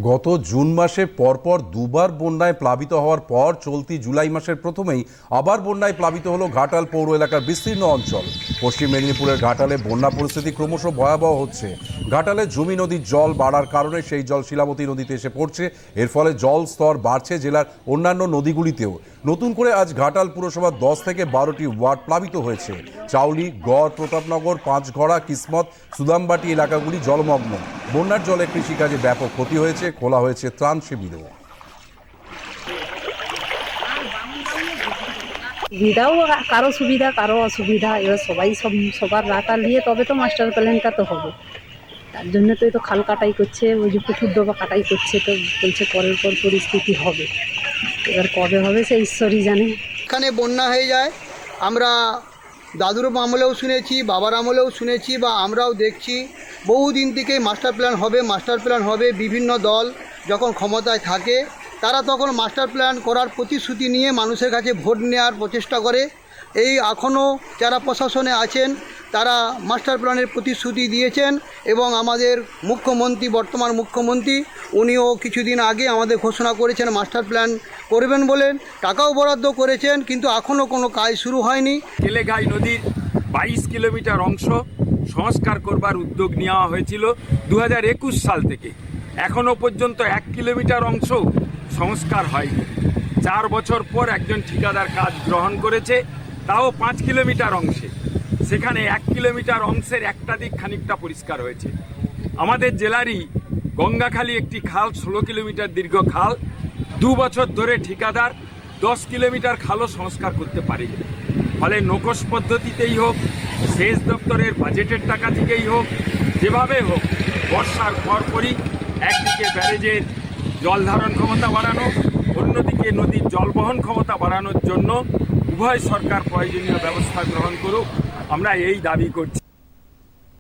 গত জুন মাসে পরপর দুবার বন্যায় প্লাবিত হওয়ার পর চলতি জুলাই মাসের প্রথমেই আবার বন্যায় প্লাবিত হলো ঘাটাল পৌর এলাকার বিস্তীর্ণ অঞ্চল। পশ্চিম মেদিনীপুরের ঘাটালে বন্যা পরিস্থিতি ক্রমশ ভয়াবহ হচ্ছে। ঘাটালে ঝুমি নদীর জল বাড়ার কারণে সেই জল শিলাবতী নদীতে এসে পড়ছে। এর ফলে জল স্তর বাড়ছে জেলার অন্যান্য নদীগুলিতেও। নতুন করে আজ ঘাটাল পুরসভার 10 থেকে 12টি ওয়ার্ড প্লাবিত হয়েছে। চাউলি, গড়, প্রতাপনগর, পাঁচঘড়া, কিসমত, সুদামবাটি এলাকাগুলি জলমগ্ন। বন্যার জলে কৃষিকাজে ব্যাপক ক্ষতি হয়েছে, খোলা হয়েছে ত্রাণ শিবিরও। সুবিধাও কারো সুবিধা কারো অসুবিধা, এবার সবাই সবার রাখা নিয়ে তবে তো মাস্টার প্ল্যানটা তো হবে। তার জন্য তো এই তো খাল কাটাই করছে, ওই যে পুকুর ডোবা কাটাই করছে, তো বলছে পরের পর পরিস্থিতি হবে। এবার কবে হবে সে ঈশ্বরই জানে। এখানে বন্যা হয়ে যায়, আমরা দাদুর আমলেও শুনেছি, বাবার আমলেও শুনেছি, বা আমরাও দেখছি বহুদিন থেকেই মাস্টার প্ল্যান হবে। বিভিন্ন দল যখন ক্ষমতায় থাকে তারা তখন মাস্টার প্ল্যান করার প্রতিশ্রুতি নিয়ে মানুষের কাছে ভোট নেওয়ার প্রচেষ্টা করে। এই এখনও যারা প্রশাসনে আছেন তারা মাস্টার প্ল্যানের প্রতিশ্রুতি দিয়েছেন, এবং আমাদের মুখ্যমন্ত্রী, বর্তমান মুখ্যমন্ত্রী, উনিও কিছুদিন আগে আমাদের ঘোষণা করেছেন মাস্টার প্ল্যান করবেন বলেন, টাকাও বরাদ্দ করেছেন, কিন্তু এখনও কোনো কাজ শুরু হয়নি। কেলেঘাই নদীর 22 কিলোমিটার অংশ সংস্কার করবার উদ্যোগ নেওয়া হয়েছিল 2021 সাল থেকে। এখনও পর্যন্ত 1 কিলোমিটার অংশ সংস্কার হয়নি। 4 বছর পর একজন ঠিকাদার কাজ গ্রহণ করেছে, তাও 5 কিলোমিটার অংশে। সেখানে 1 কিলোমিটার অংশের একটা দিক খানিকটা পরিষ্কার হয়েছে। আমাদের জেলারই গঙ্গাখালী একটি খাল, 16 কিলোমিটার দীর্ঘ খাল, 2 বছর ধরে ঠিকাদার 10 কিলোমিটার খালও সংস্কার করতে পারেনি। ফলে নকশ পদ্ধতিতেই হোক, সেচ দপ্তরের বাজেটের টাকা থেকেই হোক, যেভাবে হোক বর্ষার পরপরই একদিকে ব্যারেজের জল ধারণ ক্ষমতা বাড়ানো, অন্যদিকে নদীর জলবহন ক্ষমতা বাড়ানোর জন্য উভয় সরকার প্রয়োজনীয় ব্যবস্থা গ্রহণ করুক, আমরা এই দাবি করছি।